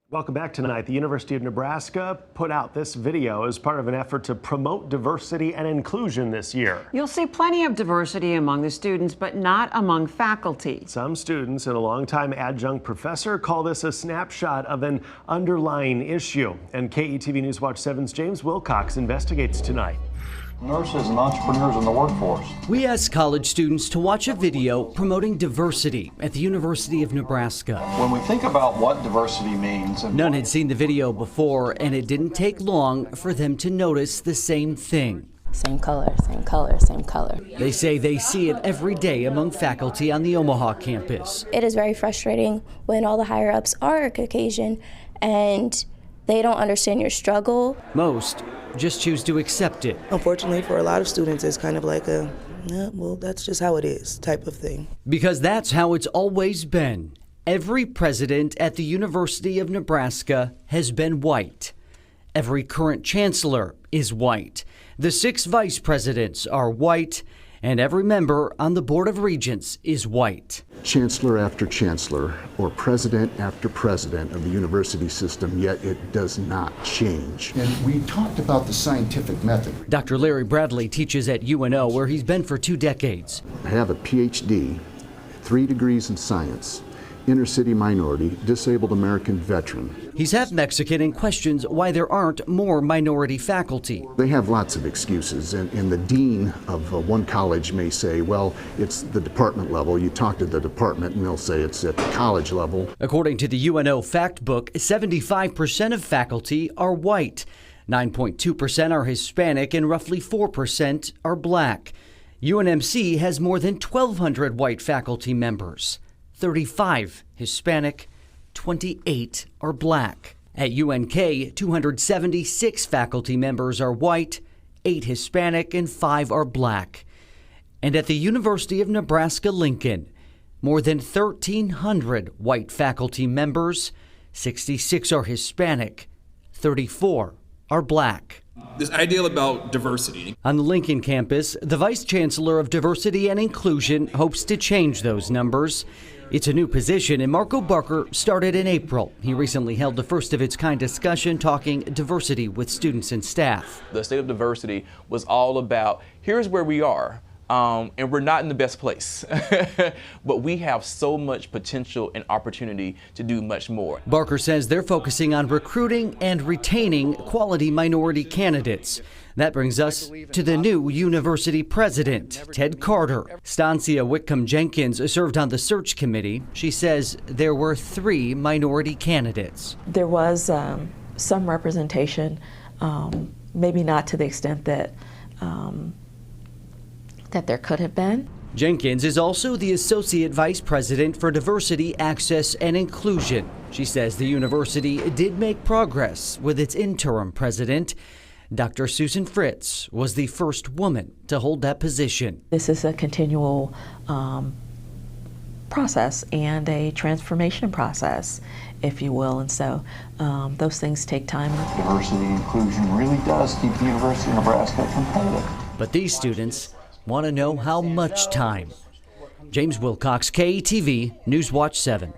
Welcome back tonight. The University of Nebraska put out this video as part of an effort to promote diversity and inclusion this year. You'll see plenty of diversity among the students, but not among faculty. Some students and a longtime adjunct professor call this a snapshot of an underlying issue. And KETV News Watch 7's James Wilcox investigates tonight. Nurses and entrepreneurs in the workforce. We asked college students to watch a video promoting diversity at the University of Nebraska. When we think about what diversity means, None had seen the video before, and it didn't take long for them to notice the same thing. Same color, same color, same color. They say they see it every day among faculty on the Omaha campus. It is very frustrating when all the higher ups are Caucasian and they don't understand your struggle. Most just choose to accept it. Unfortunately, for a lot of students, it's kind of like a, yeah, well, that's just how it is type of thing. Because that's how it's always been. Every president at the University of Nebraska has been white. Every current chancellor is white. The 6 vice presidents are white, and every member on the Board of Regents is white. Chancellor after chancellor, or president after president of the university system, yet it does not change. And we talked about the scientific method. Dr. Larry Bradley teaches at UNO, where he's been for 2 decades. I have a PhD, 3 degrees in science, inner city minority, disabled American veteran. He's half Mexican and questions why there aren't more minority faculty. They have lots of excuses, and the dean of one college may say, well, it's the department level. You talk to the department and they'll say it's at the college level. According to the UNO fact book, 75% of faculty are white, 9.2% are Hispanic, and roughly 4% are black. UNMC has more than 1,200 white faculty members. 35 Hispanic, 28 are black. At UNK, 276 faculty members are white, 8 Hispanic, and 5 are black. And at the University of Nebraska-Lincoln, more than 1,300 white faculty members, 66 are Hispanic, 34 are black. This ideal about diversity. On the Lincoln campus, the Vice Chancellor of Diversity and Inclusion hopes to change those numbers. It's a new position, and Marco Barker started in April. He recently held the first of its kind discussion talking diversity with students and staff. The state of diversity was all about, here's where we are. And we're not in the best place, but we have so much potential and opportunity to do much more. Barker says they're focusing on recruiting and retaining quality minority candidates. That brings us to the new university president, Ted Carter. Stancia Whitcomb-Jenkins served on the search committee. She says there were 3 minority candidates. There was some representation, maybe not to the extent that there could have been. Jenkins is also the Associate Vice President for Diversity, Access, and Inclusion. She says the university did make progress with its interim president. Dr. Susan Fritz was the first woman to hold that position. This is a continual process and a transformation process, if you will, and so those things take time. Diversity and inclusion really does keep the University of Nebraska competitive. But these students want to know how much time. James Wilcox, KETV, News Watch 7.